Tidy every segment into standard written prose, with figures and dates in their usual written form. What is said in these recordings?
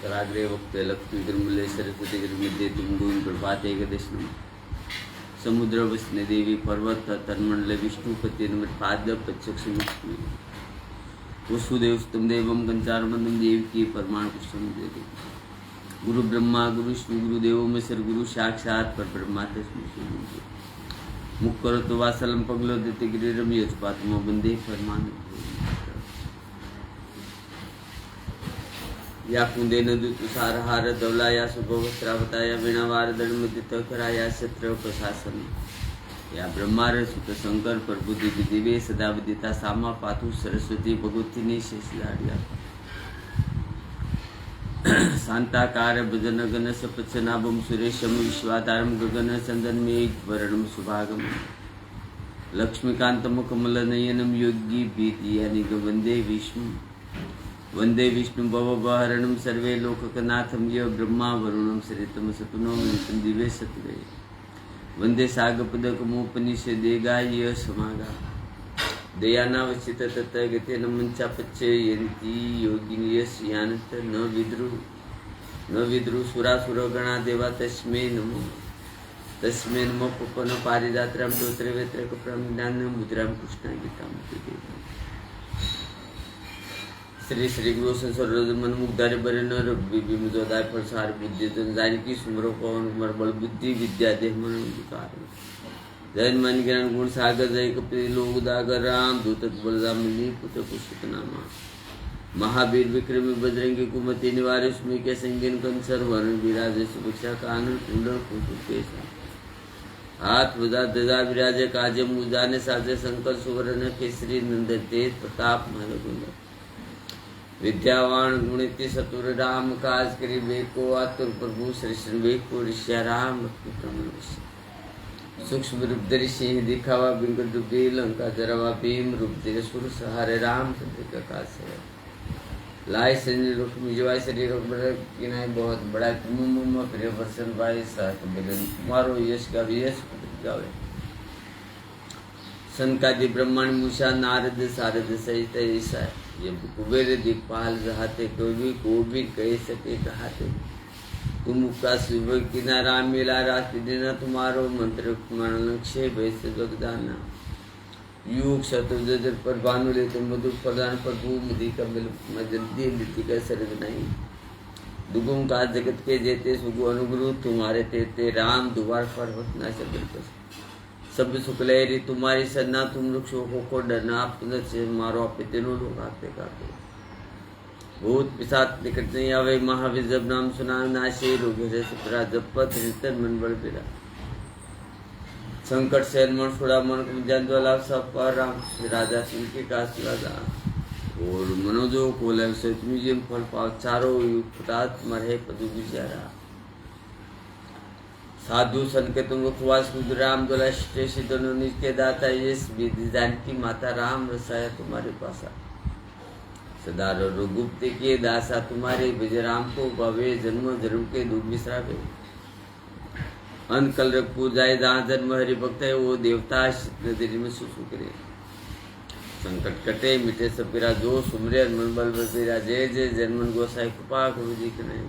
कराग्रे वक्ते लक्ष्मी गिरमूले सरस्वती गिरमध्ये तुंगून प्रभाते दर्शनम समुद्र वसने देवी पर्वत तन्मंडले विष्णुपति पाद प्रत्यक्ष वसुदेव स्तम देवम कंचारमंदम देव की परमाणु पुष्टम देवी गुरु ब्रह्मा गुरु विष्णु गुरुदेव महेश्वर गुरु साक्षात पर ब्रह्मा तस्मै मुख करो तो वासलम पगलो देते गिरिरम यजपात्म बंदे परमाणु या कुंदे नदु तुषारहार दौलाया सुभवस्त्रावताया वीणावार दंडमुदित कराया शत्र प्रशासन या ब्रह्मार सुत शंकर प्रबुद्धि दिव्य सदा विदिता सामा पातु सरस्वती भगवती ने शेष लाडिया शांताकार भजन गण सपत्सनाभम सुरेशम विश्वाधारम गगन चंदन मेघ वर्णम सुभागम लक्ष्मीकांतम कमल नयनम योगी भीतियानि वंदे विष्णु भवबहरणम सर्वे लोकनाथम य ब्रह्मा वरुणम सरितम सतुनो नित्यम दिव्य सत्वे वंदे सागपदकमोपनिषदेगा य समागा दयानावचित ततगते नमंचा पच्चे यंती योगिनी यस यानत न विद्रु सुरासुरगणा देवा तस्मै नमो पपन पारिदात्राम दोत्रवेत्रक प्रज्ञान मुद्राम कृष्ण गीता श्री श्री गुरु संसर्ग मन मुग्धारे बरे न रघुबी मुजोदाय प्रसार बुद्धि जन जानकी सुमरो पवन कुमार बल बुद्धि विद्या देह मन विकार जैन मन ज्ञान गुण सागर जय कपि लोक दागर राम दूत बलराम मुनि पुत्र पुष्पित नामा महावीर विक्रमी बजरंगी कुमति निवारे सुमि के संगीन कंसर वर्ण विराजे सुभिक्षा कानन कुंडल कुंकुम केसा हाथ बजा ध्वजा विराजे काजे मुजाने साजे शंकर सुवर्ण केसरी नंद तेज प्रताप महगुण विद्यावान गुणिति सतुर राम काज करी बेको आतुर प्रभु श्री श्री बेको ऋष्या राम सूक्ष्म रूप धरि सिंह दिखावा बिंग डुबी लंका जरावा भीम रूप धरि सुर सहारे राम चंद्र का काज लाए संजय रुख मिजवाय शरीर किनाय बहुत बड़ा तुम प्रिय वर्षन भाई साथ बदन तुम्हारो यश का यश गावे सनकादि ब्रह्मांड मूषा नारद सारद सहित ऐसा ये कुबेर दिक्पाल जहाते को भी कह सके कहाते तुम का शिव किनारा मिला रात्रि दिन तुम्हारो मंत्र लक्ष्य वैसे जगदाना युग शत्रुजर पर भानुले तुम मधु प्रदान प्रभु मुदि का मिल जल्दी नीति का सर्ग नहीं दुगुम का जगत के जेते सुगु अनुगुरु तुम्हारे तेते राम दुबार पर होतना शब्द सब सुखलहरी तुम्हारी सन्ना तुम वृक्षों को डरना पुनः से मारो आपे तीनों लोग आते काटे भूत पिशाच निकट नहीं आवे महावीर जब नाम सुना नाशे रोग हृदय सुपरा जपत हृदय मन बल बिरा संकट से मन छुड़ा मन को जंदवाला सब पर राम राजा सिंह के काश राजा और मनोजो को लव से तुम जिम फल पाव चारों युक्त मरे पदु बिचारा साधु सन के तुम उपवास राम दोला श्रेष्ठ दोनों निज के दाता यश विधि जानकी माता राम रसाया तुम्हारे पासा सदा रघुगुप्त के दासा तुम्हारे विज राम को भवे जन्म जन्म के दुख बिसरावे अन कल रखू जाए जहाँ जन्म हरि भक्त है वो देवता नदी में सुसु करे संकट कटे मिटे सब पिरा जो सुमरे मन बल बलबीरा जय जय जन्मन गोसाई कृपा गुरु जी के नहीं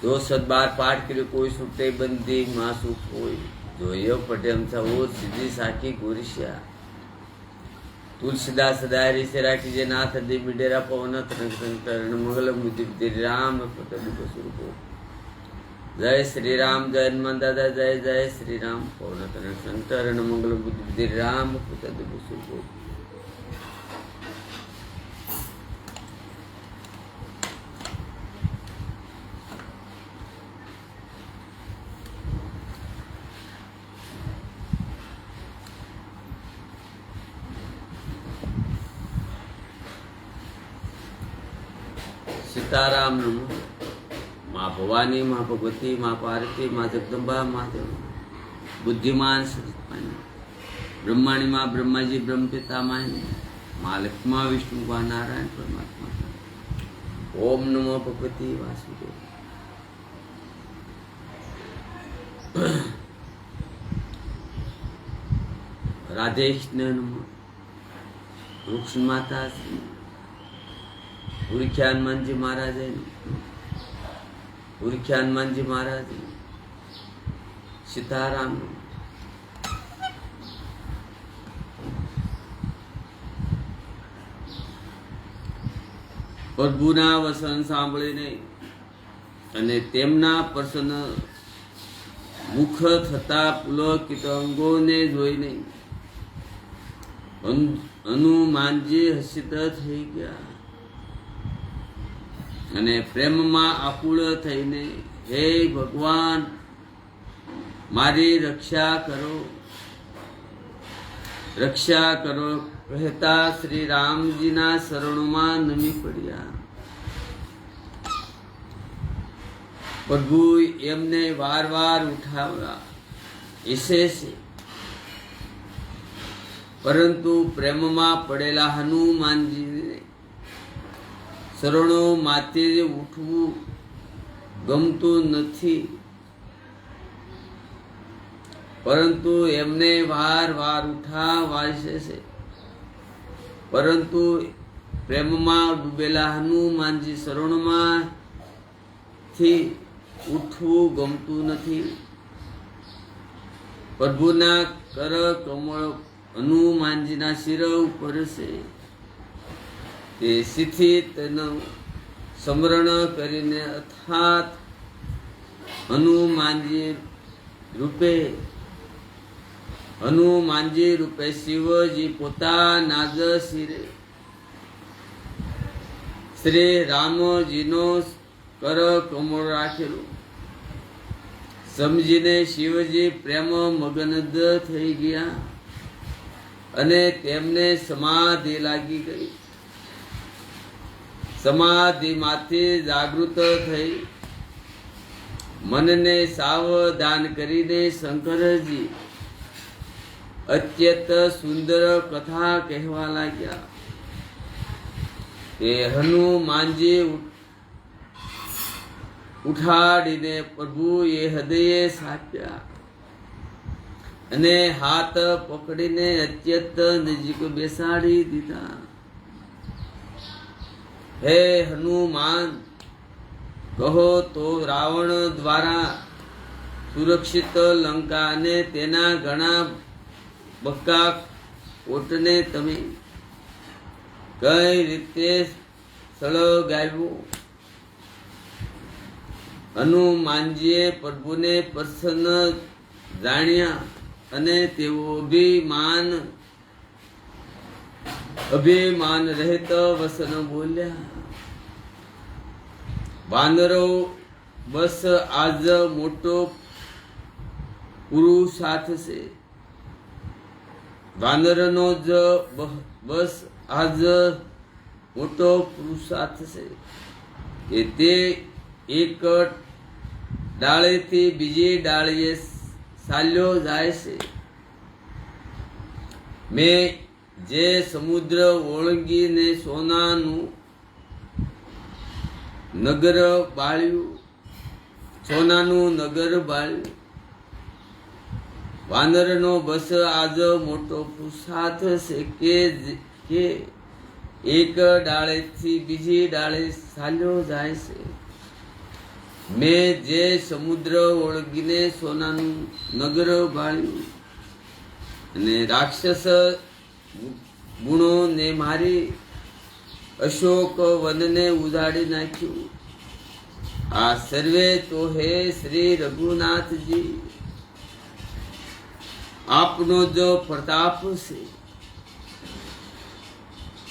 दो सदबार पाठ के लिए कोई सुटे बंदी मासू कोई जो यो पटे हमसा वो सिद्धि साखी गोरिशिया तुलसीदास सदारी से राखी जय नाथ दे बिडेरा पवन तरण मंगल मुदि राम स्वरूप जय श्री राम जय हनुमान दादा जय जय श्री राम पवन तरण मंगल बुद्धि राम स्वरूप सीताराम नमो माँ भवानी माँ भगवती माँ पार्वती माँ जगदम्बा माँ देव बुद्धिमान ब्रह्माणी माँ ब्रह्मा जी ब्रह्म पिता माँ लक्ष्मा विष्णु माँ नारायण परमात्मा ओम नमो भगवती वासुदेव राधे कृष्ण नमो रुक्ष माता पूरी ख्यान मन जी महाराज ઉર્ખ્યા હનુમાનજી મહારાજ, સીતારામ. પ્રભુના વસન સાંભળીને અને તેમના પ્રસન્ન મુખ થતા પુલકિત અંગોને જોઈને હનુમાનજી હસિત થઈ ગયા અને પ્રેમમાં આકુળ થઈને, હે ભગવાન, મારી રક્ષા કરો, રક્ષા કરો કહેતા શ્રી રામજીના શરણોમાં નમી પડ્યા. પ્રભુ એમને વાર ઉઠાવ્યા ઈસે છે, પરંતુ પ્રેમમાં પડેલા હનુમાનજીને શરણો માથે ઉઠવું ગમતું નથી, પરંતુ એમને વાર ઉઠાવવા છે. પરંતુ પ્રેમમાં ડૂબેલા હનુમાનજી શરણોમાંથી ઉઠવું ગમતું નથી. પ્રભુના કર કમળ હનુમાનજીના શિર ઉપર છે. તે સિથી તેનું સ્મરણ કરીને અથાત હનુમાનજી રૂપે શિવજી પોતાના જ શિરે શ્રી રામજીનો કર કમળ રાખેલું સમજીને શિવજી પ્રેમ મગન થઈ ગયા અને તેમને સમાધિ લાગી ગઈ. સમાધિમાંથી જાગૃત થઈ મનને સાવધાન કરીને શંકરજી અત્યંત સુંદર કથા કહેવા લાગ્યા કે હનુમાનજી ઉઠાડીને પ્રભુએ હૃદયે સાપ્યા અને હાથ પકડીને અત્યંત નજીક બેસાડી દીધા. હે હનુમાન, કહો તો રાવણ દ્વારા સુરક્ષિત લંકા અને તેના ઘણા બક્કા કોટને તમે કઈ રીતે સળગાવ્યું? હનુમાનજીએ પ્રભુને પ્રસન્ન જાણ્યા અને તેઓ અભિમાન રહિત વસન બોલ્યા. વાનરો બસ આજ મોટો પુરુષાર્થ છે. વાનરનો જ બસ આજ મોટો પુરુષાર્થ છે કે તે એક ડાળીથી બીજી ડાળીએ ચાલ્યો જાય છે. મેં જે સમુદ્ર ઓળંગીને સોનાનું નગર બાળ્યું, વાનરનો બસ આજ મોટો પુરુષાર્થ છે કે એક ડાળેથી બીજી ડાળે ચાલ્યો જાય છે. મેં જે સમુદ્ર ઓળંગીને સોનાનું નગર બાળ્યું અને રાક્ષસ ગુણોને મારી અશોક વનને ઉજાડી નાખ્યું. આ સર્વે તો હે શ્રી રઘુનાથજી આપનો જ પ્રતાપ છે.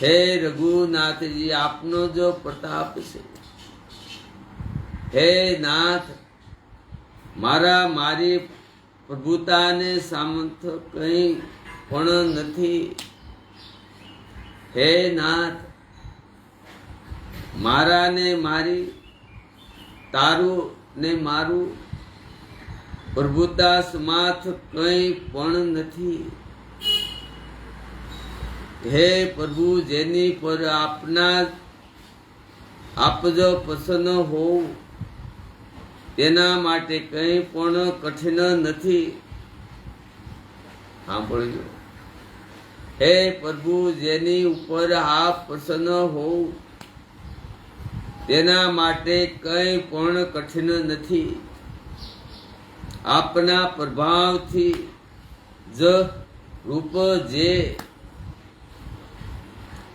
હે રઘુનાથજી આપનો જ પ્રતાપ છે. હે નાથ, મારી પ્રભુતાને સામર્થ્ય કંઈ પણ નથી. હે નાથ, મારા ને મારી, તારું ને મારું પ્રભુતા સમાથ કંઈ પણ નથી. હે પ્રભુ, જેની પર આપ જો પ્રસન્ન હોવ તેના માટે કંઈ પણ કઠિન નથી. સાંભળજો. હે પ્રભુ, જેની ઉપર આપ પ્રસન્ન હોવ તેના માટે કંઈ પણ કઠિન નથી. આપના પ્રભાવથી જ રૂપ જે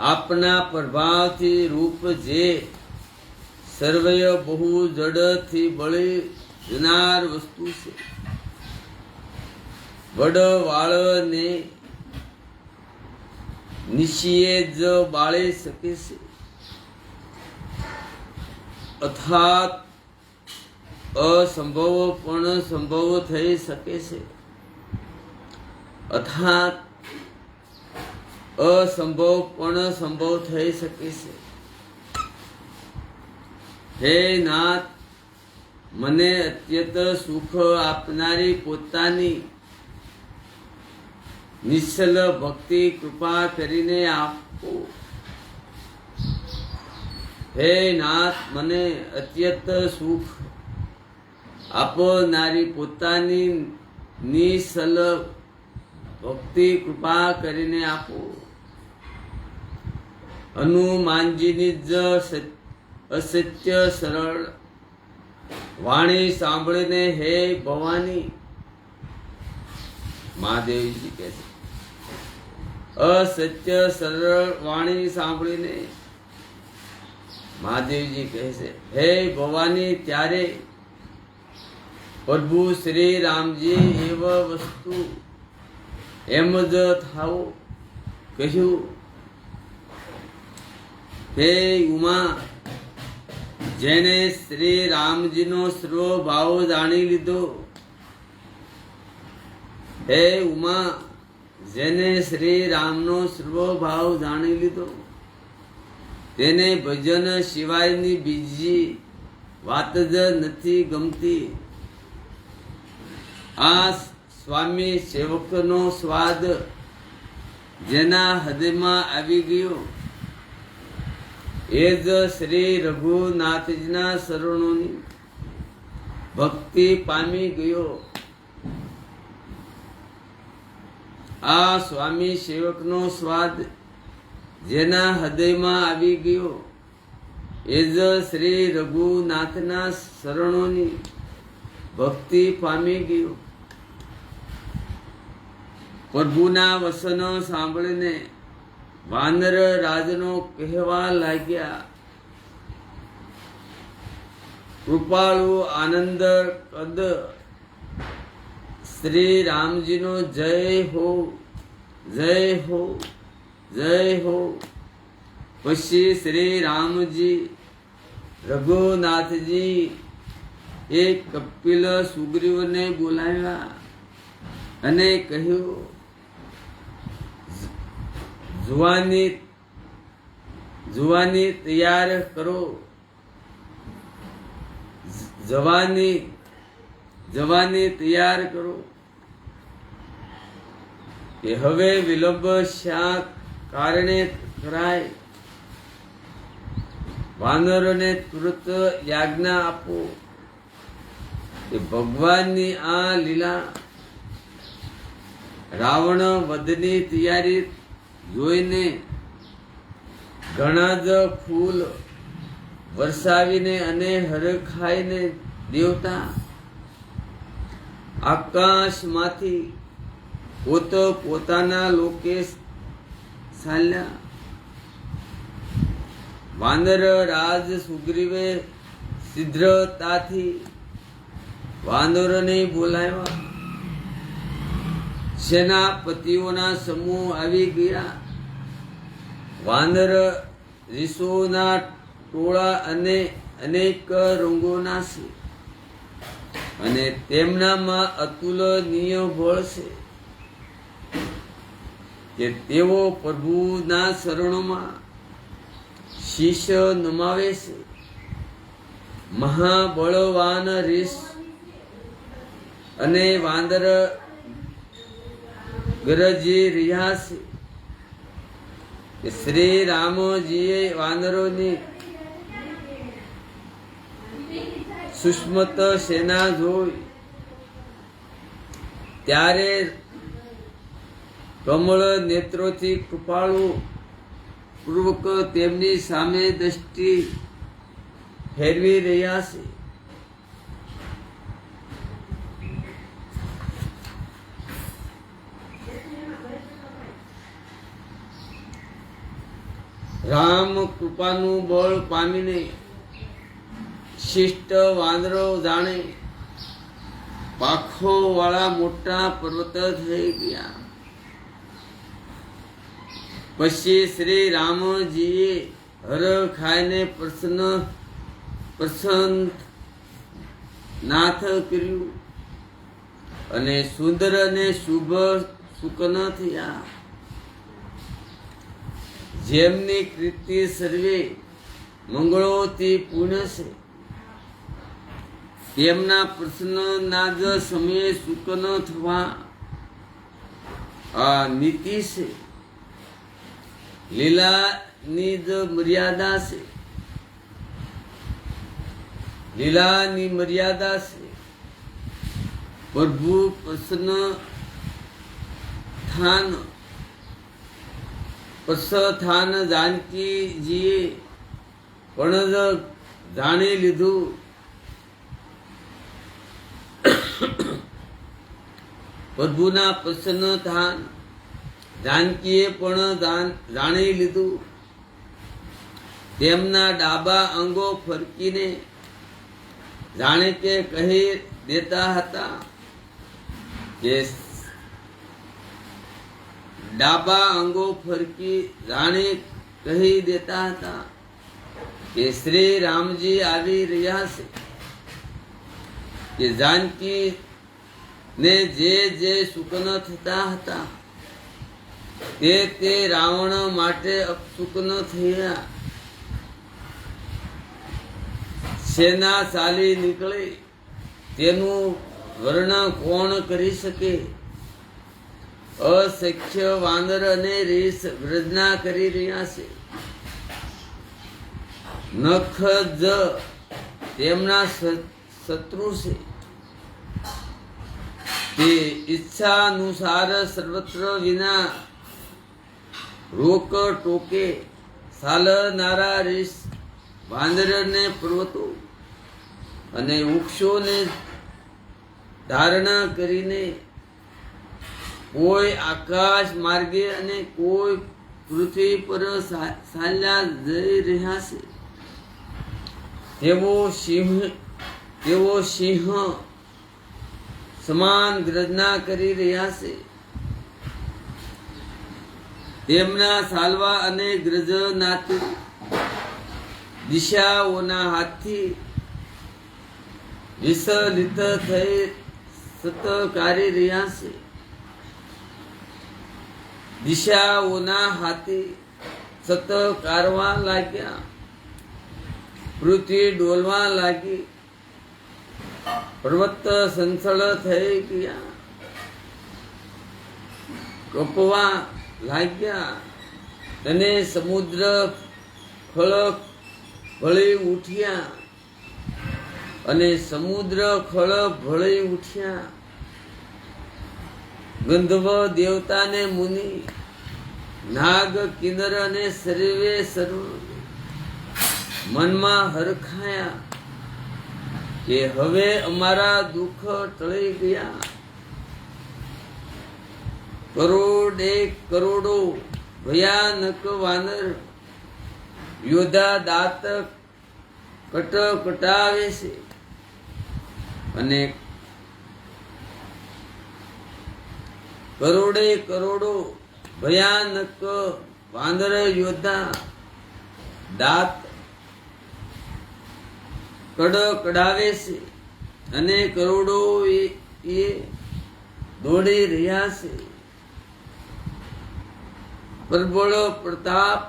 આપના પ્રભાવથી રૂપ જે સર્વય બહુ જડથી બળી જનાર વસ્તુ છે. વડવાળને નિશિએ જ બાળી શકે છે. અર્થાત અસંભવ પણ સંભવ થઈ શકે છે. અર્થાત અસંભવ પણ સંભવ થઈ શકે છે. હે નાથ, મને અત્યંત સુખ આપનારી પોતાની નિશ્ચલ ભક્તિ કૃપા કરીને આપો. હે નાથ, મને અત્યંત સુખ આપનારી પોતાની નિશ્ચલ ભક્તિ કૃપા કરીને આપો. હનુમાનજીની જ અસત્ય સરળ વાણી સાંભળીને હે ભવાની, મહાદેવજી કહે છે, અસત્ય સરળ વાણી સાંભળીને મહાદેવજી કહે છે, હે ભવાની, ત્યારે પ્રભુ શ્રી રામજી એવ વસ્તુ એમ જ થાવો કહ્યું. હે ઉમા, જેને શ્રી રામજીનો સર્વ ભાવ જાણી લીધો, હે ઉમા, જેને શ્રી રામનો સર્વ ભાવ જાણી લીધો, તેને ભજન સિવાયની બીજી વાત જ નથી ગમતી. આ સ્વામી સેવકનો સ્વાદ જેના હૃદયમાં આવી ગયો, એ જ શ્રી રઘુનાથજીના શરણોની ભક્તિ પામી ગયો. આ સ્વામી સેવકનો સ્વાદ જેના હૃદયમાં આવી ગયો, એ જ શ્રી રઘુનાથના શરણોની ભક્તિ પામી ગયો. પ્રભુના વસનો સાંભળીને વાનર રાજનો કહેવા લાગ્યા, કૃપાળુ આનંદ કદ શ્રી રામજીનો જય હો, જય હો, જય હો. પછી શ્રી રામજી રઘુનાથજી એ કપિલ સુગ્રીવને બોલાવ્યા અને કહ્યું, જુવાની તૈયાર કરો, જવાની તૈયાર કરો, કે હવે વિલંબ શા કારણે કરાય. વાનરોને તુરત આજ્ઞા આપો કે ભગવાનની આ લીલા રાવણ વધની તૈયારી જોઈને ઘણા જ ફૂલ વરસાવીને અને હરખાઈને દેવતા આકાશમાંથી પોતાના લોકે ચાલ્યા. વાનર રાજ સુગ્રીવે શીઘ્રતાથી વાનરોને બોલાવ્યા. સેનાપતિઓના સમૂહ આવી ગયા. વાનર ઋષિઓના ટોળા અને અનેક રંગોના છે અને તેમનામાં અતુલનીય બળ છે કે તેઓ પ્રભુના શરણોમાં શીશ નમાવે છે. મહાબળવાન ઋષિ અને વાંદર ગરજી રહ્યા છે કે શ્રી રામજીએ વાનરોની સુષ્મત સેના જોઈ ત્યારે કમળ નેત્રોથી કૃપાળુ પૂર્વક તેમની સામે દ્રષ્ટિ ફેરવી રહ્યા છે. રામ કૃપાનું બળ પામીને શિષ્ટ વાંદરો જાણે પાંખો વાળા મોટા પર્વત થઈ ગયા. પછી શ્રી રામજીએ હર ખાઈને પ્રસન્ન નાથ કર્યું અને સુંદર અને શુભ સુકન થયા. જેમની કીર્તિ સર્વે મંગળોથી પૂર્ણ છે, તેમના પ્રસન્નના જ સમયે સુકન થવા આ નીતિ છે. લીલાની જ મર્યાદા છે. લીલાની મર્યાદા છે. પ્રભુ પ્રસન્ન થાન જાનકીજીએ પણ જાણી લીધું. પ્રભુના પ્રસન્ન થાન જાનકીએ પણ જાણી લીધું. તેમના ડાબા અંગો ફરકીને જાણે કે કહી દેતા હતા કે ડાબા અંગો ફરકી જાણે કહી દેતા હતા કે શ્રી રામજી આવી રહ્યા છે. કે જાનકી ને જે સુકન થતા હતા તે રાવણ માટે અપસુકન થયા. સેના ચાલી નીકળે તેનું વર્ણન કોણ કરી શકે? અશક્ય વાંદર અને રીસ વૃજના કરી રહ્યા છે. નખ જ તેમના શત્રુ છે. તે ઈચ્છા અનુસાર સર્વત્ર વિના રોક ટોકે ચાલનારા રીસ વાંદરને પર્વતો અને વૃક્ષોને ધારણ કરીને કોઈ આકાશ માર્ગે અને કોઈ પૃથ્વી પર ચાલ્યા જઈ રહ્યા છે. તેઓ સિંહ સમાન ગર્જના કરી રહ્યા છે. તેમના ચાલવા અને ગર્જનાથી દિશાઓના હાથથી વિચલિત થઈ સતકારી રહ્યા છે. દિશાઓના હાથી સતકારવા લાગ્યા. પૃથ્વી ડોલવા લાગી. પર્વત સંસળ થઈ ગયા. કપવા લાગ્યા અને સમુદ્ર ખળભળી ઉઠ્યા. અને સમુદ્ર ખળભળી ઉઠ્યા. ગંધર્વ દેવતા ને મુનિ નાગ કિન્નર અને સર્વે સર્વ મનમાં હરખાયા કે હવે અમારા દુઃખ ટળી ગયા. કરોડો ભયાનક વાનર યોદ્ધા દાંત કટકટાવે છે અને કરોડો ભયાનક વાંદર યોદ્ધા દાંત કડકડાવે છે અને કરોડો એ દોડી રહ્યા છે. પ્રબળ પ્રતાપ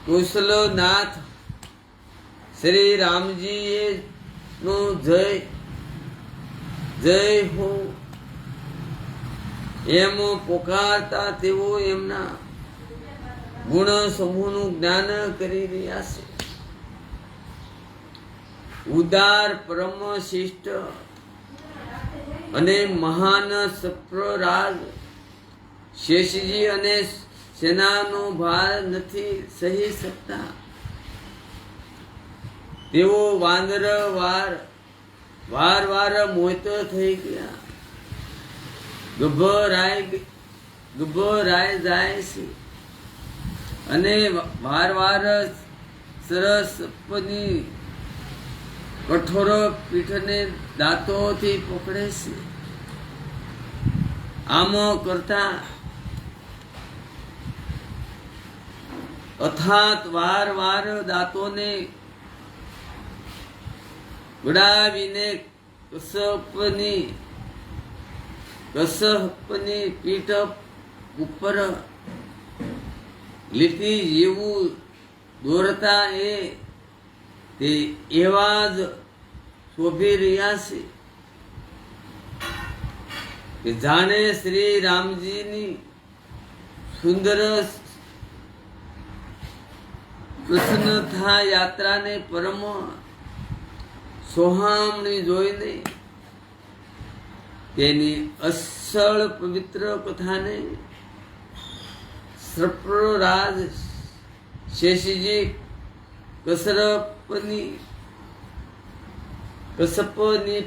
કૌશલનાથ શ્રી રામજીએ નો જય હો એમ પોકારતા તેઓ એમના ગુણ સમૂહનું જ્ઞાન કરી રહ્યા છે. ઉદાર પરમ શિષ્ટ અને મહાન સપ્રરાજ શેષજી અને સેનાનો ભાર નથી સહી શકતા. તેઓ વાંદર વાર મોહિત થઈ ગયા, ગભરાય જાય છે અને વાર સરસપની કઠોર પીઠને દાંતોથી પકડે છે. આમ કરતા અથાત વાર દાંતોને ગળાવીને કસપની પીઠ ઉપર લીટી જેવું દોરતા તે એવા જ શોભી રહ્યા છે કે જાણે શ્રી રામજીની સુંદર પ્રસન્નતા યાત્રાને પરમ સોહામણી જોઈને તેની અસલ પવિત્ર કથાને સર્પરાજ શેષજી કસપની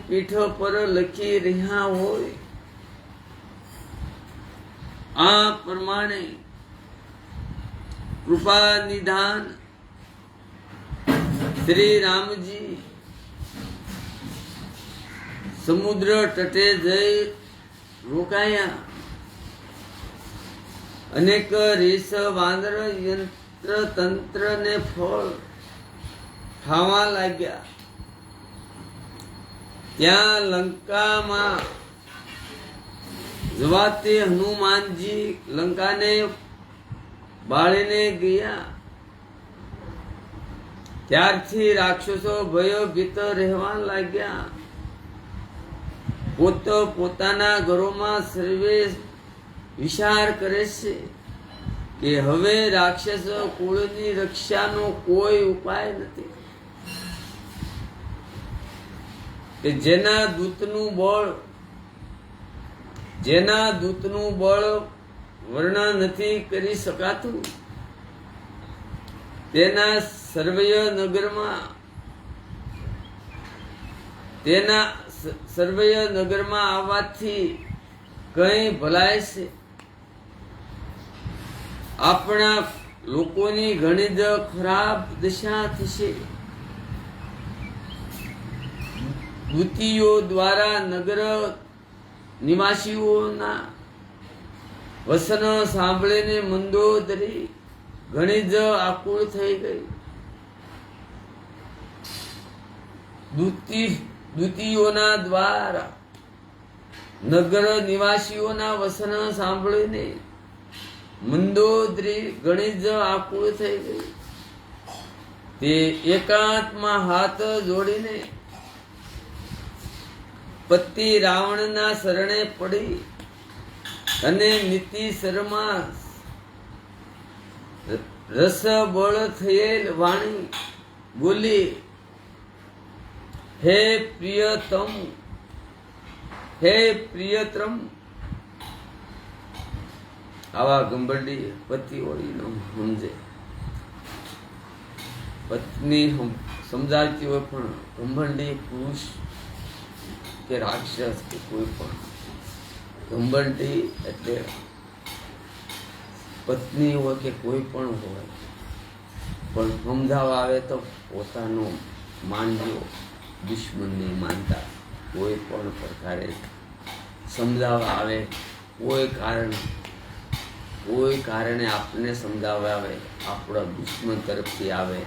પીઠ પર લખી રહ્યા હોય. આ પ્રમાણે કૃપા નિધાન શ્રી રામજી સમુદ્ર તટે જઈ રોકાયા. અનેક રીસ વાંદર યંત્ર તંત્ર ને ફળ ખાવા લાગ્યા. ત્યાં લંકામાં જવાતે હનુમાનજી લંકાને બાળીને ગયા. ત્યારથી રાક્ષસો ભયભીત રહેવા લાગ્યા. પોતાના ઘરોમાં સર્વે વિચાર કરે છે કે હવે રાક્ષસ કુળની રક્ષાનો કોઈ ઉપાય નથી, કે જેના દૂતનું બળ વર્ણન નથી કરી શકાતું, તેના સર્વય નગરમાં આવવાથી કઈ ભલાય છે. આપણા લોકોની ઘણી જ ખરાબ દશા થશે. દૂતીઓ દ્વારા નગર નિવાસીઓના વસન સાંભળીને મંદોદરી ઘણી જ આકુળ થઈ ગઈ. દૂતીઓના દ્વારા નગર નિવાસીઓના વસન સાંભળીને મંદોદરી ઘણી જ આકુળ થઈ ગઈ. તે એકાંતમાં હાથ જોડીને પતિ રાવણના શરણે પડી અને નીતિ શર્મા રસ બળ થયેલ વાણી બોલી, હે પ્રિયતમ. આવા ગંભીર પતિ ઓળી ન સમજે. પત્ની સમજાવતી હોય પણ ગંભીર પુરુષ કે રાક્ષસ કે કોઈ પણ ગંભીર એટલે પત્ની હોય કે કોઈ પણ હોય, પણ સમજાવવા આવે તો પોતાનો માનજો, દુશ્મન નહીં માનતા. કોઈ પણ પ્રકારે સમજાવવા આવે, કોઈ કારણે આપને સમજાવવા આવે, આપણા દુશ્મન તરફથી આવે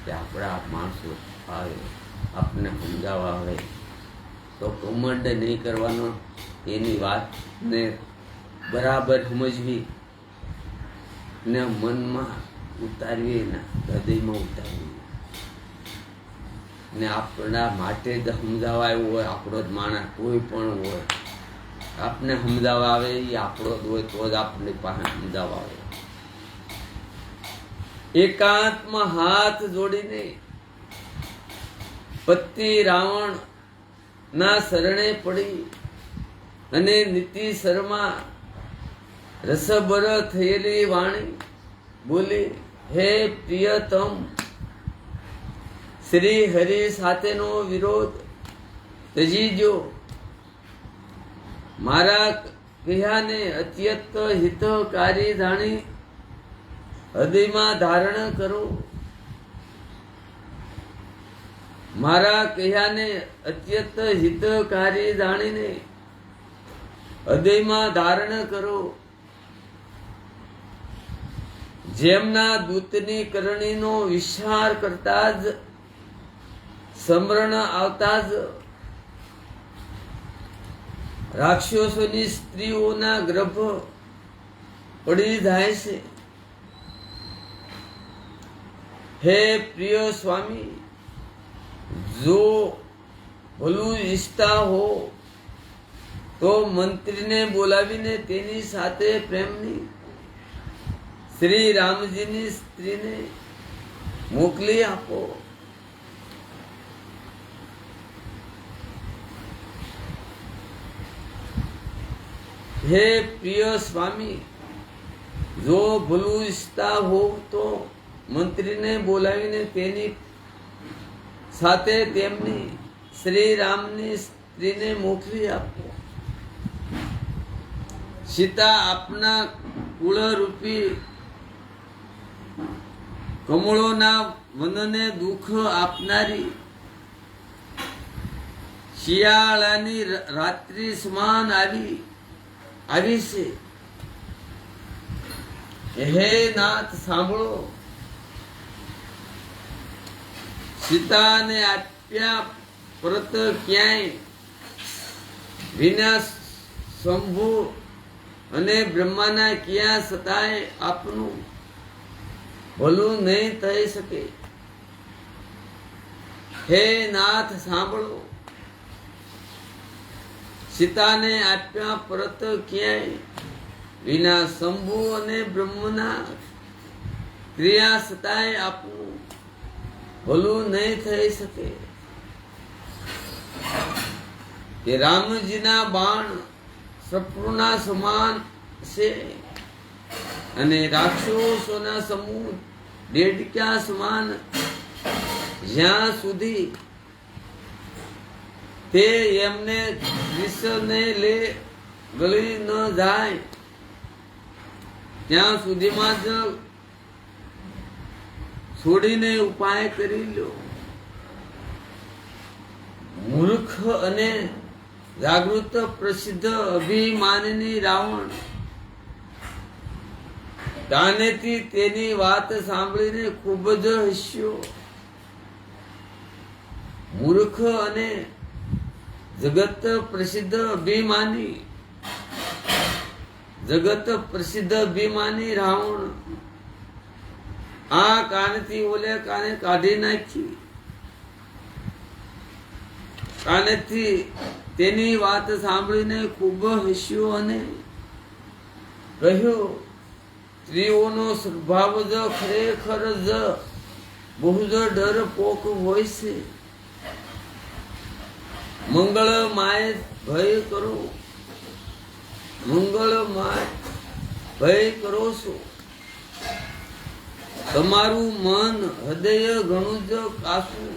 કે આપણા માણસો આવે આપને સમજાવવા આવે તો ઘમંડ નહીં કરવાનો. એની વાતને બરાબર સમજવી ને મનમાં ઉતારવી ને હૃદયમાં ઉતારવી ને આપણા માટે જ સમજાવવા આવ્યું હોય. આપણો જ માણસ કોઈ પણ હોય, આપને સમજાવવા આવે એ આપણો જ હોય તો જ આપણી પાસે સમજાવવા આવે. એકાંતમાં હાથ જોડીને પતિ રાવણ ના શરણે પડી અને નીતિ શર્મા રસબર થયેલી વાણી બોલી, હે પ્રિયતમ. શ્રી હરિ સાથેનો વિરોધ તજી જો મારા કહ્યાને અત્યંત હિતકારી જાણી હૃદયમાં ધારણ કરો. મારા કહ્યાને અત્યંત હિતકારી જાણીને હૃદયમાં ધારણ કરો. જેમના દૂતની કરણીનો વિચાર કરતા જ સ્મરણ આવતા જ રાક્ષસોની સ્ત્રીઓના ગર્ભ પડી જાય છે. હે પ્રિય સ્વામી, જો ભલું ઈચ્છતા હો તો મંત્રીને બોલાવીને તેની સાથે પ્રેમની શ્રી રામજીની સ્ત્રીને મોકલી આપો. હે પ્રિય સ્વામી, જો ભલું ઈચ્છતા હો તો મંત્રીને બોલાવીને તેની સાથે તેમની શ્રી રામની સ્ત્રીને મોકલી આપો. સીતા આપના કુળરૂપી કમળોના વનને દુઃખ આપનારી શિયાળાની રાત્રિ સમાન આવી છે. હે નાથ સાંભળો, સીતાને આપ્યા પરત ક્યાંય વિના શંભુ અને બ્રહ્માના ક્યાં સતાય આપનું ભલું નહીં થઈ શકે. હે નાથ સાંભળો, સીતાને આપ્યા પરત ક્યાંય વિના શંભુ અને બ્રહ્મના ક્રિયા સતાય આપનું ભલું નહીં થઈ શકે. કે રામજીના બાણ શત્રુના સમાન છે અને રાક્ષસોના સમૂહ દેડક્યા સમાન. જ્યાં સુધી તે એમને વિષને લે ગળી ન જાય ત્યાં સુધીમાં જ છોડીને ઉપાય કરી લો. મૂર્ખ અને જાગૃત પ્રસિદ્ધ અભિમાનની રાવણ કાનેથી તેની વાત સાંભળીને ખૂબ જ હસ્યો. મૂર્ખ અને જગત પ્રસિદ્ધ અભિમાની રાવણ આ કાનથી ઓલે કાને કાઢી નાખી. કાનેથી તેની વાત સાંભળીને ખૂબ હસ્યો અને કહ્યું, સ્ત્રીઓનો સ્વભાવ જ ખરેખર જ બહુ જ ડરપોક હોય છે. મંગળમાય ભય કરો, મંગળમાય ભય કરો છો. તમારું મન હૃદય ઘણું જ કાસું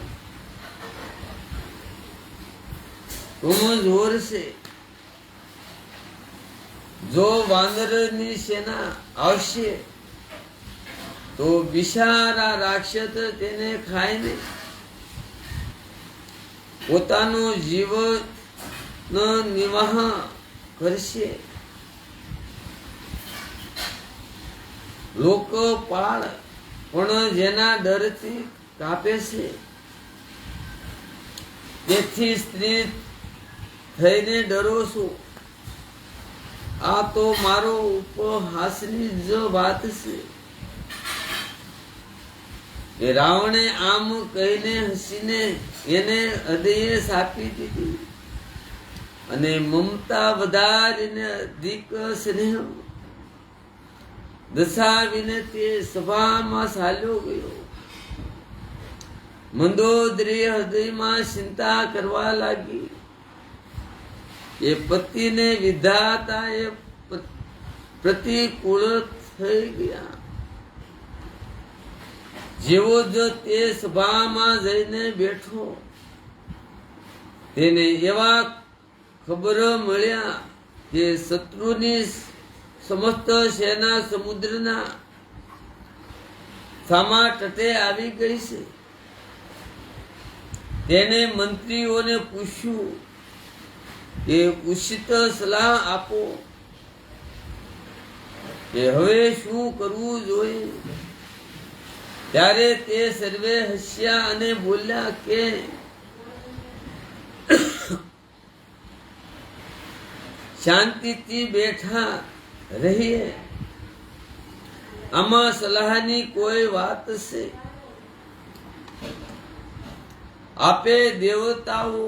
કમજોર છે. જો વાનરની સેના આવશે તો બિચારા રાક્ષસ તેને ખાઈને પોતાનો જીવન નિર્વાહ કરશે. લોકપાળ પણ જેના ડરથી કાપે છે, તેથી સ્ત્રી થઈને ડરો છો. આ તો મારો ઉપહાસની જ વાત છે. કે રાવણે આમ કહીને હસીને એને હૃદયે સાપી દીધી અને મમતા વધારીને અધિક સ્નેહ દર્શાવીને તે સભામાં ચાલ્યો ગયો. મંદોદરી હૃદયમાં ચિંતા કરવા લાગી. એ પતિને વિધાતા એ પ્રતિકૂળ થઈ ગયા. જેવો જ તે સભામાં જઈને બેઠો, તેને એવા ખબર મળ્યા કે શત્રુની સમસ્ત સેના સમુદ્રના સામા તટે આવી ગઈ છે. તેને મંત્રીઓને પૂછ્યું કે ઉચિત સલાહ આપો કે હવે શું કરવું જોઈએ. ત્યારે તે સર્વે હસ્યા અને બોલ્યા કે શાંતિથી બેઠા રહીએ, આમાં સલાહની કોઈ વાત છે. આપે દેવતાઓ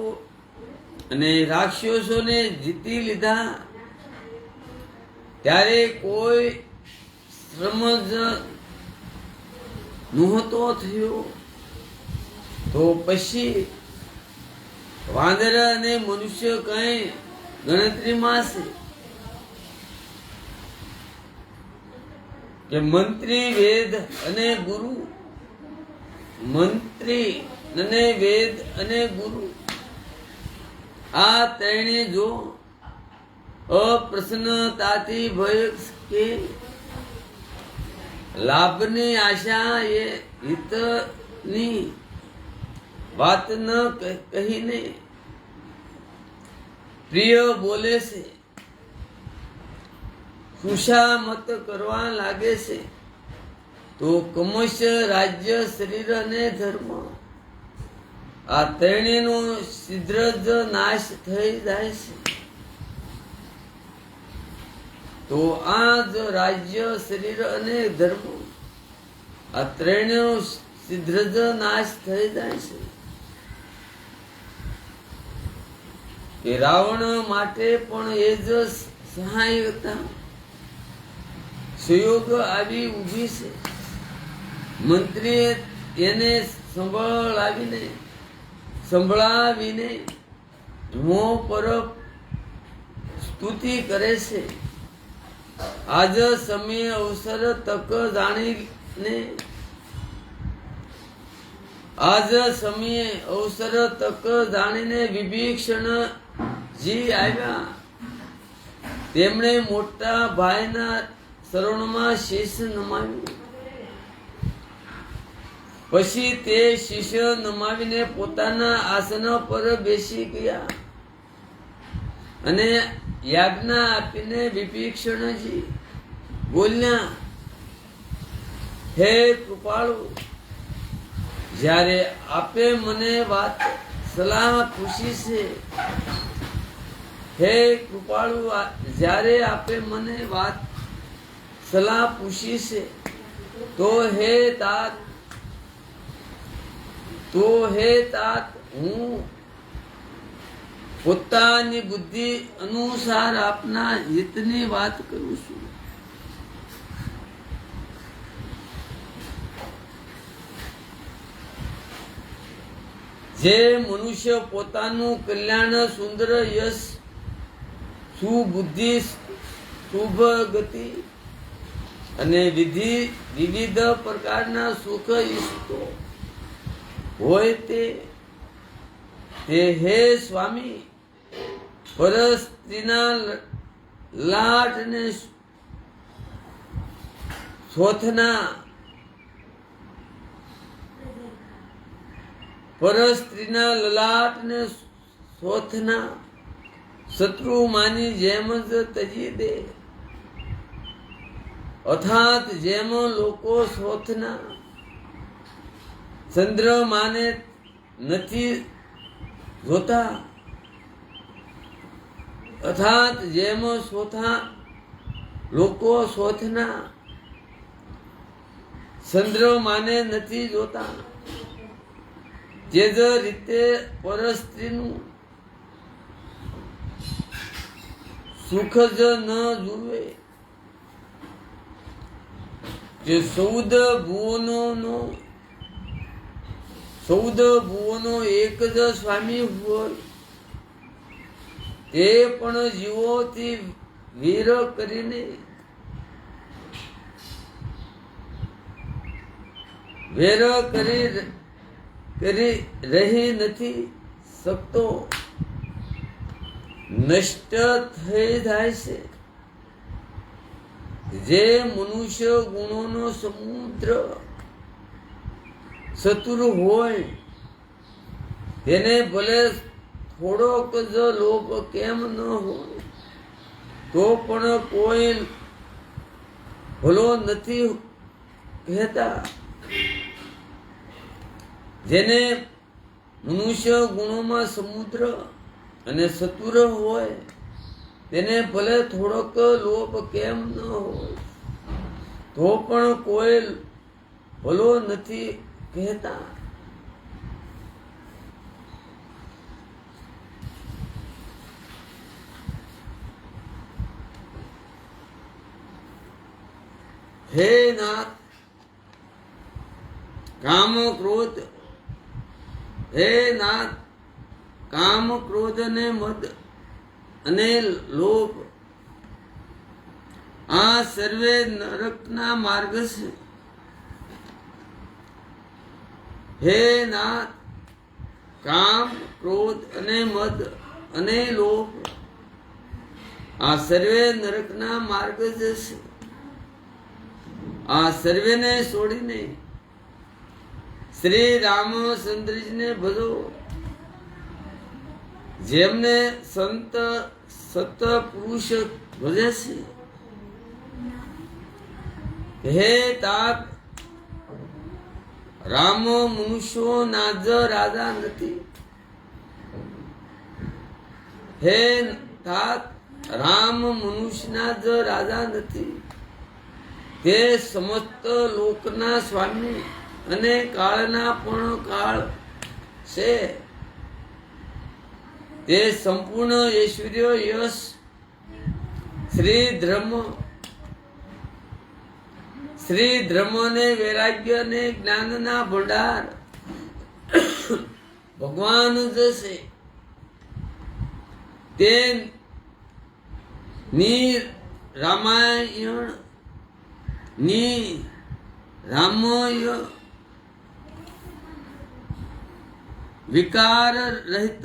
અને રાક્ષસોને જીતી લીધા, ત્યારે કોઈ શ્રમ જ નહોતો થયો, તો પછી વાંદર અને મનુષ્ય કઈ ગણતરીમાં છે કે મંત્રી વેદ અને ગુરુ, મંત્રી અને વેદ અને ગુરુ આ ત્રણે જો અપ્રસન્નતાથી ભય કે લાભની આશા એ હિતની વાત ન કહીને પ્રિય બોલે છે, ખુશામત કરવા લાગે છે, તો કમશ, રાજ્ય, શરીર અને ધર્મ આ ત્રણેયનો શીઘ્ર જ નાશ થઈ જાય છે. તો આ જ રાજ્ય, શરીર અને ધર્મ આ ત્રણેયનો શીઘ્ર જ નાશ થઈ જાય છે. કે રાવણ માટે પણ એ જ સહાયતા સુયોગ આવી ઊભી છે. મંત્રીએ એને સંભળાવીને મોં પર સ્તુતિ કરે છે. આજ સમય અવસર તક જાણીને, આજ સમયે અવસર તક જાણીને વિભીષણજી આવ્યા. તેમણે મોટા ભાઈના શરણમાં શીશ નમાવ્યું. પછી તે શીશ નમાવીને પોતાના આસન પર બેસી ગયા અને યાજ્ઞા આપીને વિભીષણજી બોલ્યા, હે કૃપાળુ, જ્યારે આપે મને વાત સલાહ પૂછી છે, હે કૃપાળુ, જ્યારે આપે મને વાત સલાહ પૂછી છે, તો હે તાત હું પોતાની બુદ્ધિ અનુસાર આપના હિતની વાત કરું છું. જે મનુષ્ય પોતાનું કલ્યાણ, સુંદર યશ, સુબુદ્ધિ, શુભ ગતિ અને વિવિધ પ્રકારના સુખ ઈચ્છતો હોય તે હે સ્વામી, પરસ્ત્રીના લાટને શોથના, પરસ્ત્રીના લલાટને શોથના શત્રુ માની જેમ જ તજી દે, અર્થાત જેમ લોકો શોથના ચંદ્રમાને નથી જોતા, અર્થાત જેમ લોકો શોથના ચંદ્રમાને નથી જોતા, જે જ રીતે પરસ્ત્રીનું સુખ જ ન જુએ, જે 14 ભુવનો એક જ સ્વામી હોય, તે પણ જીવોથી વીર કરીને વેર કરી રહી નથી શકતો, નષ્ટ થઈ જાય છે. જે મનુષ્ય ગુણોનો સમુદ્ર ચતુર હોય તેને ભલે થોડોક જ લોભ કેમ ન હોય તો પણ કોઈ ભલો નથી કહેતા. જેને મનુષ્ય ગુણોમાં સમુદ્ર અને ચતુર હોય તેને ભલે થોડોક લોભ કેમ ન હોય તો પણ કોઈ ભલો નથી કહેતા. હે નાથ, કામ ક્રોધ, હે નાથ, કામ ક્રોધ અને મદ અને લોભ આ સર્વે નરકના માર્ગ છે. હે નાથ, કામ ક્રોધ અને મદ અને લોભ આ સર્વે નરકના માર્ગ જ છે. આ સર્વેને છોડીને શ્રી રામચંદ્રજીને ભજો. જેમને સંત સત પુરુષ ભજે છે. હે તાત, રામ મનુષ્યો ના જ રાજા નથી. હે તાત, રામ મનુષ્યના જ રાજા નથી. તે સમસ્ત લોકના સ્વામી અને કાળના પણ કાળ છે. તે સંપૂર્ણ ઐશ્વર્ય યશ શ્રી ધર્મ ને વૈરાગ્ય ને જ્ઞાનના ભંડાર ભગવાન જ છે. તે ની રામાયણ ની રામય વિકાર રહિત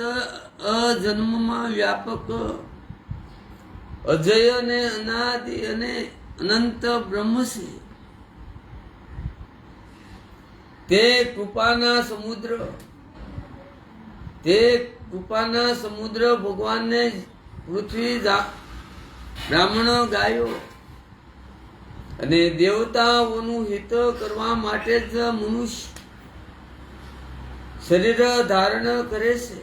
અજન્મમાં વ્યાપક અજય ને અનાદિ અને અનંત બ્રહ્મ છે. તે કૃપાના સમુદ્ર ભગવાનને પૃથ્વી બ્રાહ્મણ ગાયો અને દેવતાઓનું હિત કરવા માટે જ મનુષ્ય શરીર ધારણ કરે છે.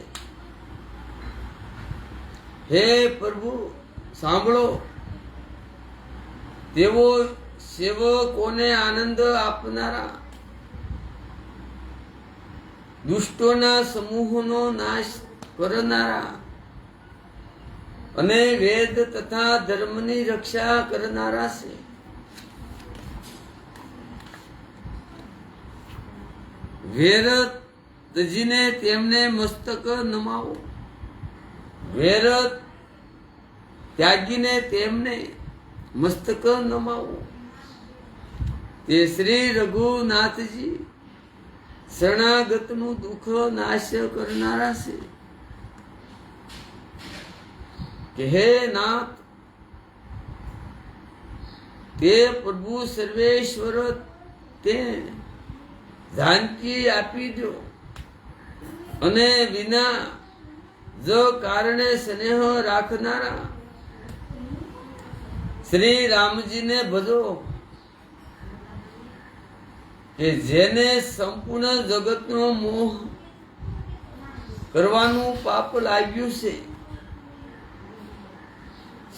હે પ્રભુ, સાંભળો. તેઓ સેવકોને આનંદ આપનારા દુષ્ટોના સમૂહનો નાશ કરનારા અને વેદ તથા ધર્મની રક્ષા કરનારા છે. વેર તજીને તેમને મસ્તક નમાવો. વેર ત્યાગીને તેમને મસ્તક નમાવો. તે શ્રી રઘુનાથજી શરણાગતનું દુઃખ નાશ કરનારા છે. કે હે નાથ, તે પ્રભુ સર્વેશ્વર તે જાનકી આપી દો અને વિના જ કારણે સ્નેહ રાખનારા શ્રી રામજીને ભજો. કે જેને સંપૂર્ણ જગતનો મોહ કરવાનું પાપ લાગ્યું છે.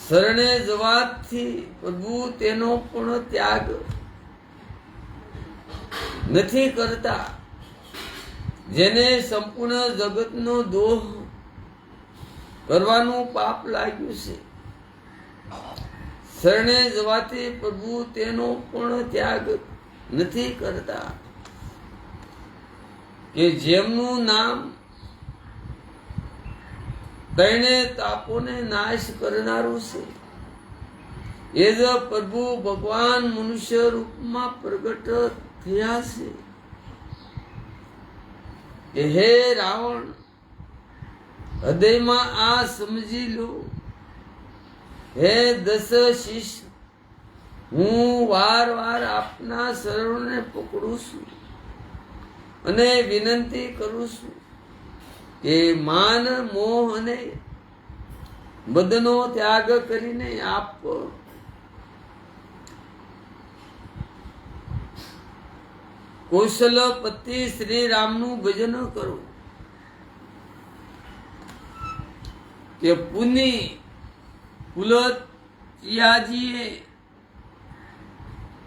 શરણે જવાથી પ્રભુ તેનો પણ ત્યાગ નથી કરતા. જેને સંપૂર્ણ જગતનો દોહ કરવાનું પાપ લાગ્યું છે. શરણે જવાથી પ્રભુ તેનો પણ ત્યાગ નથી કરતા. કે જેમનું નામ ત્રણે તાપોને નાશ કરનારું છે. એ જ પ્રભુ ભગવાન મનુષ્ય રૂપમાં પ્રગટ થયા છે. કે હે રાવણ, હૃદયમાં આ સમજી લો, હે 10 શિષ્ય, હું વાર વાર આપના શરણને પકડું છું અને વિનંતી કરું છું કે માન, મોહ અને બધનો ત્યાગ કરીને આપ કૌશલપતિ શ્રી રામનું ભજન કરો. કે પુની પુલત્યાજીએ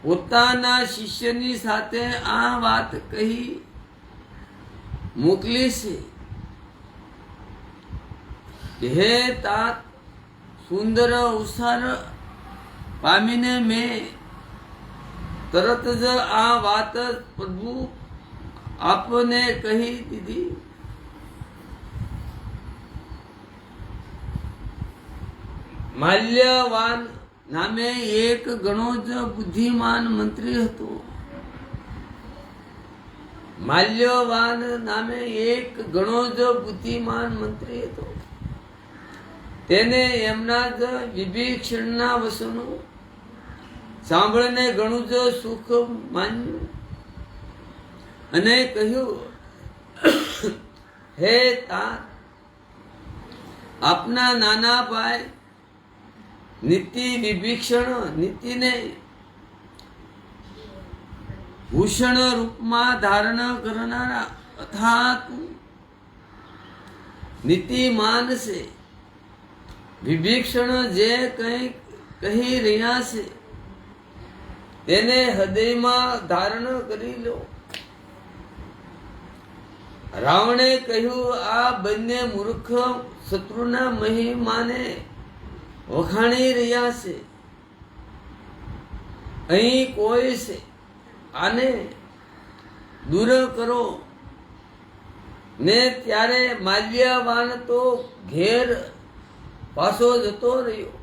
પોતાના શિષ્યની સાથે આ વાત કહી મોકલી છે કે હે તાત, સુંદર અવસર પામીને મેં તરત જ આ વાત પ્રભુ આપને કહી દીધી. માલ્યવાન નામે એક ઘણો જ બુદ્ધિમાન મંત્રી હતો. માલ્યવાન નામે એક ઘણો જ બુદ્ધિમાન મંત્રી હતો. તેને એમના જ વિભીષણના વચનો સાંભળીને ઘણું જ સુખ માન્યું અને કહ્યું, હે તાત, આપના નાના ભાઈ નીતિ વિભીષણ નીતિને ભૂષણ રૂપમાં ધારણ કરનારા અથાત નીતિમાન છે. વિભીષણ જે કંઈ કહી રહ્યા છે તેને હૃદયમાં ધારણ કરી લો. રાવણે કહ્યું, આ બંને મૂર્ખ શત્રુના મહિમાને વખાણી રહ્યા છે. અહીં કોઈ છે, આને દૂર કરો. ને ત્યારે માલ્યવાન તો ઘેર પાછો જતો રહ્યો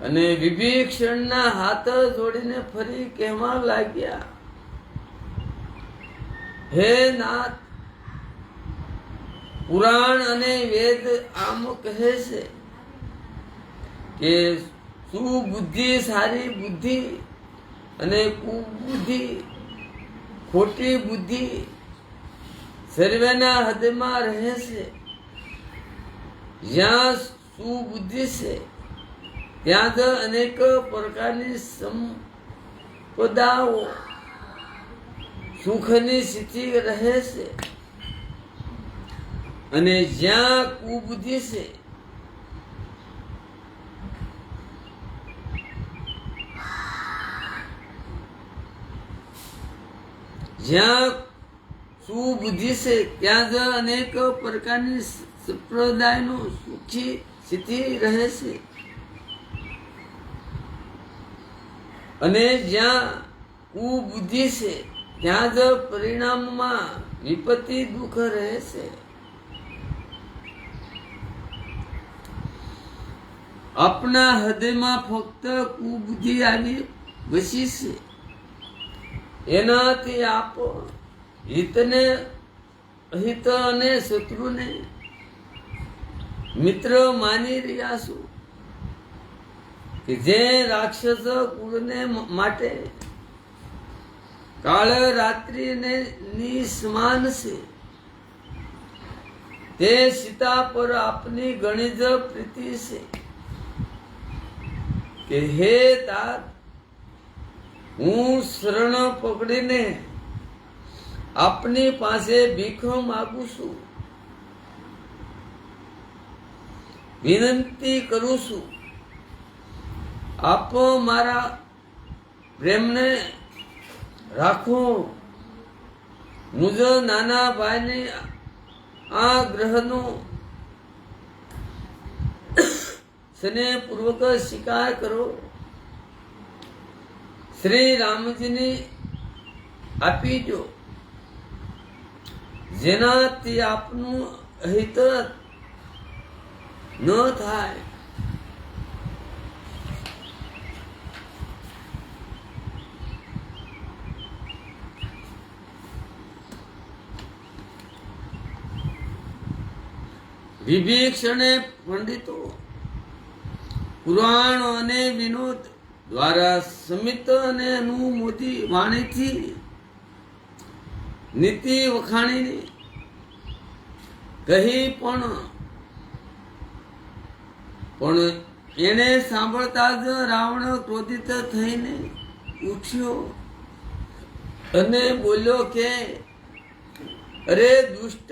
અને વિભીષણના હાથ જોડીને ફરી કહેવા લાગ્યા, હે નાથ, પુરાણ અને વેદ આમ કહે છે કે સુબુદ્ધિ સારી બુદ્ધિ અને કુબુદ્ધિ ખોટી બુદ્ધિ સર્વેના હદમાં રહે છે. જ્યાં સુબુદ્ધિ છે ત્યાં જ અનેક પ્રકારની સંપદાઓ સુખની સ્થિતિ રહે છે અને જ્યાં કુબુદ્ધિ છે જ્યાં સુબુદ્ધિ છે ત્યાં જ અનેક પ્રકારની સંપ્રદાયનો સુખી સ્થિતિ રહે છે અને જ્યાં કુબુદ્ધિ છે ત્યાં જ પરિણામમાં વિપત્તિ દુઃખ રહે છે. આપના હૃદયમાં ફક્ત કુબુદ્ધિ આવી વસી છે. એનાથી આપ હિતને અહિત અને શત્રુને મિત્ર માની રહ્યા છો કે જે રાક્ષસ કુળને માટે કાળ રાત્રિ ની સમાન છે. તે સીતા પર આપની ઘણી જ પ્રીતિ છે કે હે તાત, હું શરણ પકડીને આપની પાસે ભીખ માગું છું, વિનંતી કરું છું, આપ મારા પ્રેમને રાખો. મુજ નાના ભાઈને આ ગ્રહનો સ્નેહપૂર્વક સ્વીકાર કરો. શ્રી રામજીને આપી દો, જેનાથી આપનું હિત ન થાય. વિભીષણે પંડિતો પુરાણ અને વિનોદ દ્વારા સમિત અને અનુમોદી વાણીથી નીતિ વખાણીને કહી, પણ એને સાંભળતા જ રાવણ ક્રોધિત થઈને ઉઠ્યો અને બોલ્યો કે અરે દુષ્ટ,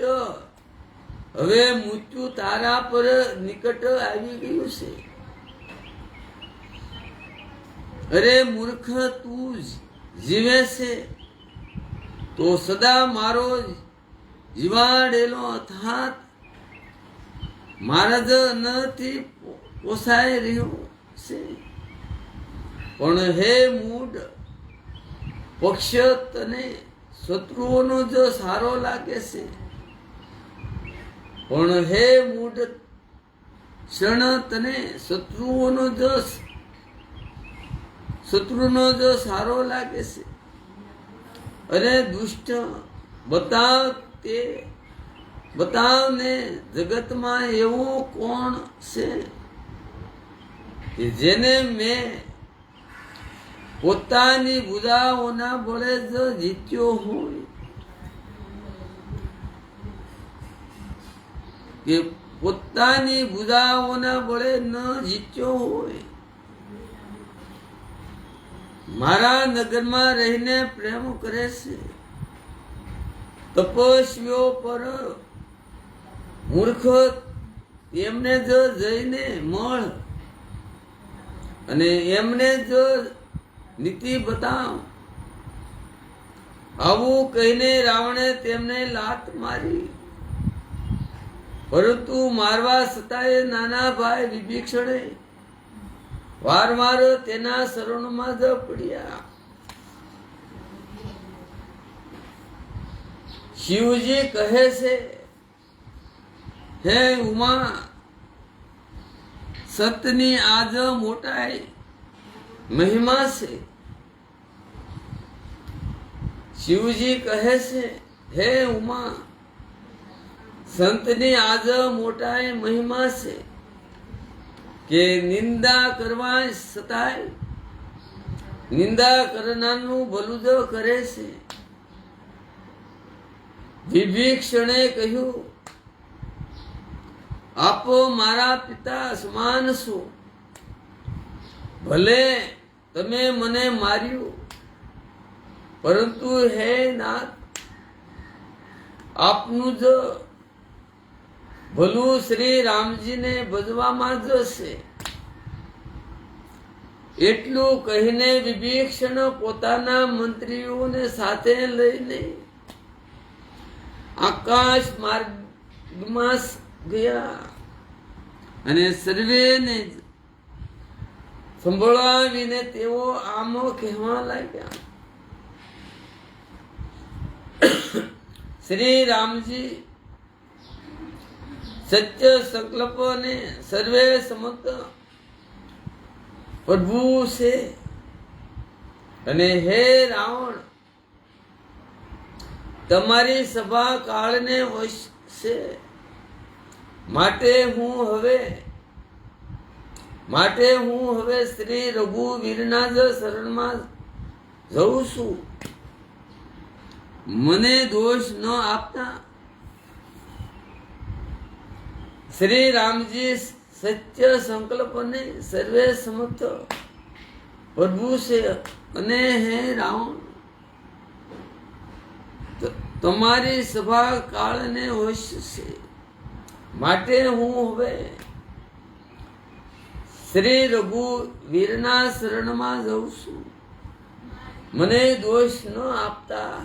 હવે મૃત્યુ તારા પર નિકટ આવી ગયું છે. અરે મૂર્ખ, તું જીવે છે તો સદા મારો જીવાડેલો અર્થાત મારા જ નથી પોસાઈ રહ્યો છે. પણ હે મૂઢ પક્ષ, તને શત્રુઓનો જ સારો લાગે છે. પણ હે મૂઢ ક્ષણ, તને શત્રુનો જ સારો લાગે છે. અરે દુષ્ટ, બતાવને જગતમાં એવો કોણ છે કે જેને મેં પોતાની ભુજાઓના બળે જ જીત્યો હોય, કે પોતાની ભુજાઓના બળે ન જીત્યો હોય. મારા નગરમાં રહીને પ્રેમ કરે છે. તપસ્વીઓ પર મૂર્ખ, એમને જ જઈને મળ અને એમને જ નીતિ બતાવ. આવું કહીને રાવણે તેમને લાત મારી. પરંતુ મારવા છતાંય નાના ભાઈ વિભીષણે વારંવાર તેના શરણમાં જ પડ્યા. શિવજી કહે છે, હે ઉમા, સતની આજ મોટાઈ મહિમા છે. શિવજી કહે છે, હે ઉમા, સંતની આજ મોટાઈ મહિમા છે કે નિંદા કરવા છતાંય નિંદા કરનારનું ભલું જ કરે છે. વિભીષણે કહ્યું, આપ મારા પિતા સમાન છો. ભલે તમે મને માર્યું, પરંતુ હે નાથ, આપનું જ ભલું શ્રી રામજીને ભજવામાં જ છે. એટલું કહીને વિભીષણ પોતાના મંત્રીઓને સાથે લઈને આકાશ માર્ગમાં ગયા અને સર્વેને સંભળાવીને તેઓ આમ કહેવા લાગ્યા, શ્રી રામજી સત્ય સંકલ્પ ને સર્વે સમત પ્રભુ છે. અને હે રાવણ, તમારી સભા કાળને વશ છે. માટે હું હવે શ્રી રઘુવીરના જ શરણમાં જઉં છું. મને દોષ ન આપતા. શ્રી રામજી સત્ય સંકલ્પને સર્વે સમર્થ પ્રભુ છે. અને હે રાવણ, તમારી સભા કાળને વશ છે. માટે હું હવે શ્રી રઘુવીરના શરણમાં જઉં છું. મને દોષ ન આપતા.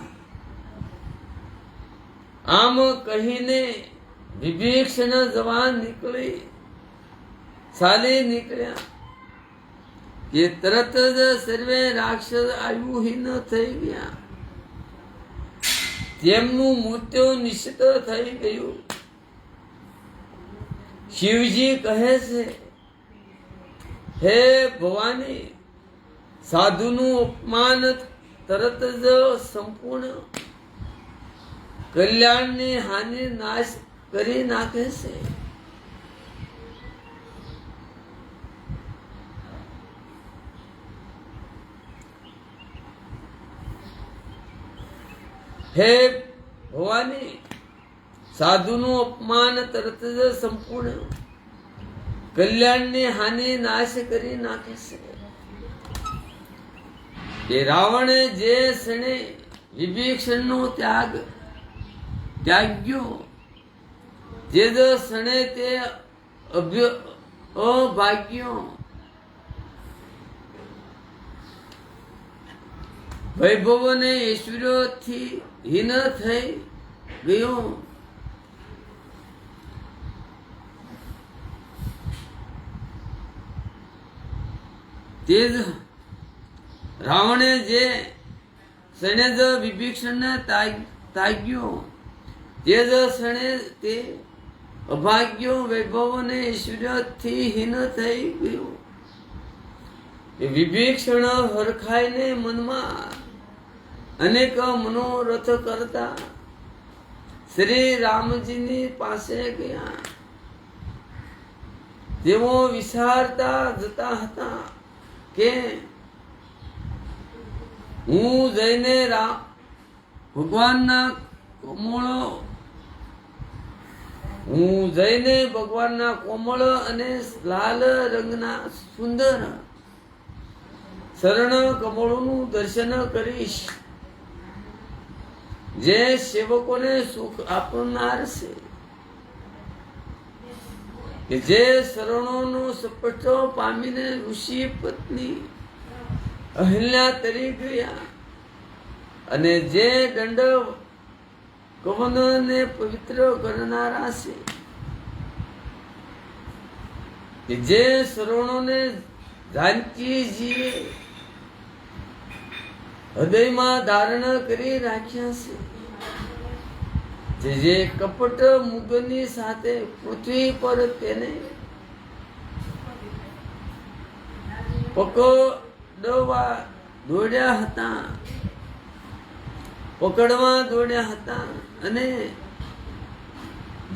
આમ કહીને વિભીષણ જવાન ચાલી નીકળ્યા કે તરત જ સર્વે રાક્ષસ આયુહીન થઈ ગયા. તેમનું મૃત્યુ નિશ્ચિત થઈ ગયું. શિવજી કહે છે, હે ભવાની, સાધુનું અપમાન તરત જ સંપૂર્ણ કલ્યાણની હાનિ નાશ કરી નાખે છે. હે ભવાની, સાધુનું અપમાન તરત જ સંપૂર્ણ કલ્યાણની હાનિ નાશ કરી નાખે છે. એ રાવણે જે ક્ષણે વિભીષણનો ત્યાગ્યો, જે ક્ષણે તે અભાગ્યો વૈભવ ને ઐશ્વર્યથી હીન થઈ ગયો. તે જ રાવણે જે ક્ષણે જ વિભીષણને ત્યાગ્યો, તે જ ક્ષણે તે અભાગ્યો વૈભવ ને ઐશ્વર્યથી હીન થઈ ગયો. એ વિભીષણ હરખાઈને મનમાં અનેક મનોરથ કરતા શ્રી રામજીની પાસે ગયા. તેઓ વિચારતા જતા હતા કે હું જઈને ભગવાનના કોમળ અને લાલ રંગના સુંદર શરણ કમળોનું દર્શન કરીશ, જે સેવકોને સુખ આપનાર છે. કે જે શરણોનો સ્પષ્ટ પામીને ઋષિ પત્ની અહિલ્યા તરી ગયા, અને જે દંડ કવનને પવિત્ર કરનારા છે. કે જે શરણોને જાનકીજીએ હૃદયમાં ધારણ કરી રાખ્યા છે. જે કપટ મુગની સાથે પૃથ્વી પર તેને પકડવા દોડ્યા હતા, અને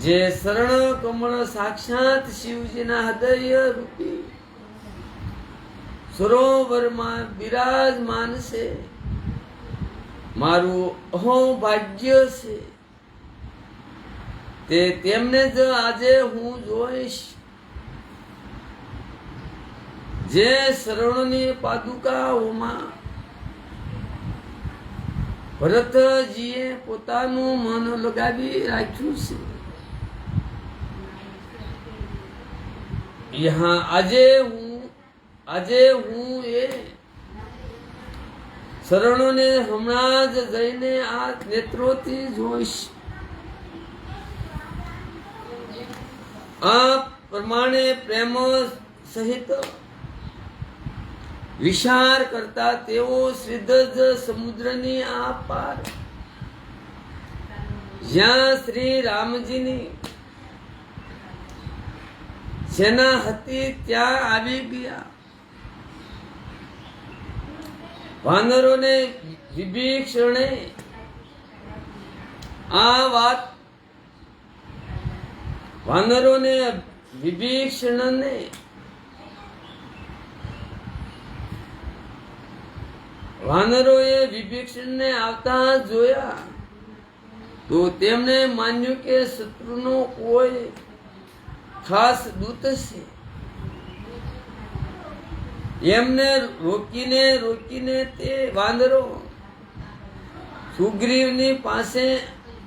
જે શરણ કમળ સાક્ષાત શિવજીના હૃદય રૂપી સરોવરમાં બિરાજમાન છે. મારું અહોભાગ્ય છે, તે તેમને જ આજે હું જોઈશ. જે શરણોની પાદુકાઓમાં ભરતજીએ પોતાનું મન લગાવી રાખ્યું છે. આજે હું એ શરણોને હમણાં જ જઈને આ નેત્રોથી જોઈશ. આ પ્રમાણે પ્રેમ સહિત વિચાર કરતા તેઓ શ્રીધજ સમુદ્રની આ પાર, જ્યાં શ્રી રામજીની સેના હતી, ત્યાં આવી ગયા. વાનરોને વિભીષણે આ વાત વાનરોએ વિભીષણને આવતા જોયા તો તેમણે માન્યું કે શત્રુનો કોઈ ખાસ દૂત છે. એમને રોકીને તે વાંદરો સુગ્રીવની પાસે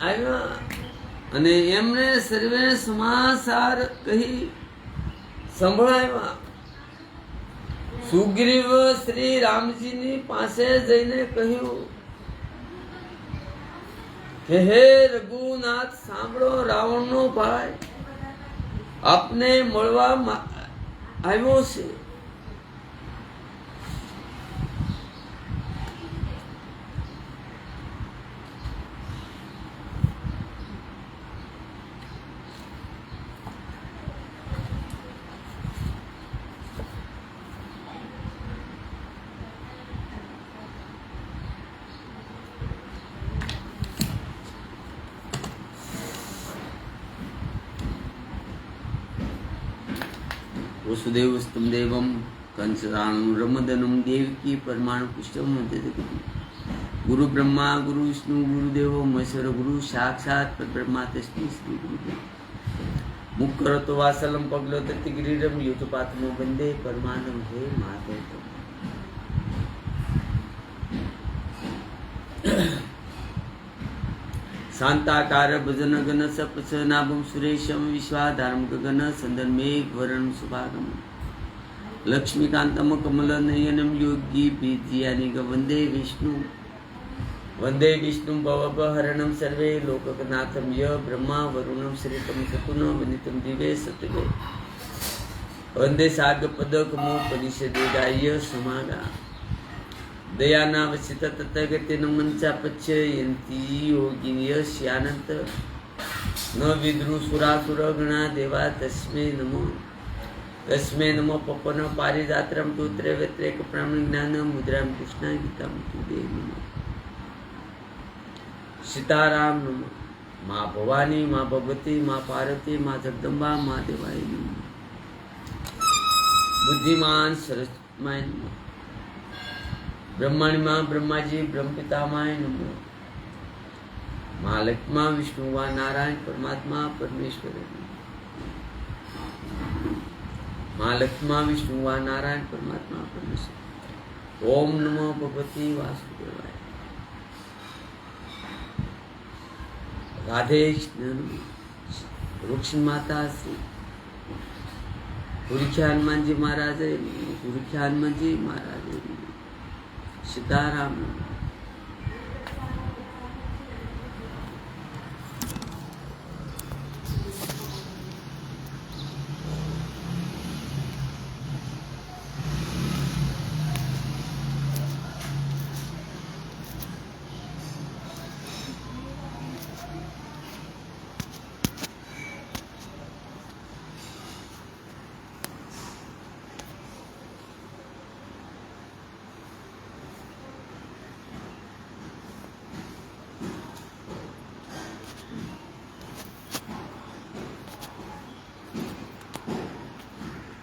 આવ્યા, અને એમને સર્વે સમાચાર કહી સંભળાવ્યા. સુગ્રીવ શ્રી રામજીની પાસે જઈને કહ્યું કે હે રઘુનાથ, સાંભળો, રાવણનો ભાઈ આપને મળવા આવ્યો છે. वसुदेवस्तं देवं कंसरानुरमदनं देवकी परमाणु पुष्टं गुरु ब्रह्मा गुरु विष्णु गुरुदेव महेश्वर गुरु साक्षात परब्रह्मा तस्मै श्री गुरुदेव मुख करोतो वासलम पगलोतति गिरिरम युतपात्मो वंदे परमानंद हे माधव। शांताकार भजन गण सपस नाभम सुरेशम विश्वाधारम गगन संदन मेघ वरण सुभागम लक्ष्मीकांतम कमल नयनम योगी बीजियानि वंदे विष्णु भवभहरणं सर्वे लोकनाथं य ब्रह्मा वरुणं श्रीतं सकुन वनितं दिवे सतवे वंदे सागपदकमोपनिषदेगाय समागा दयानावसित तथागतेन मंचापच्ययन्ति योगिन्यस्यानन्त न विद्रुसुरासुरगणा देवा तस्मै नमो पपन पारिजात्रं तोत्रे व्यतिरेक प्राणज्ञान मुद्रां कृष्णा गीतां तुदे नमः सीताराम नमः माँ भवानी माँ भगवती माँ पार्वती माँ जगदम्बा माँ देवाय नमः बुद्धिमान सरस्वती नमः ब्रह्मणि माँ ब्रह्माजी ब्रह्मपितामाय नमः माँ लक्ष्मा विष्णु व नारायण परमात्मा परमेश्वर माँ लक्ष्मा विष्णु व नारायण परमात्मा परमेश्वर। ओम नमो भगवती वासुदेवाय। राधे कृष्ण। रुक्ष्मी माता श्री गुरुख्या हनुमान जी महाराज गुरुख्या हनुमान जी महाराज सीताराम।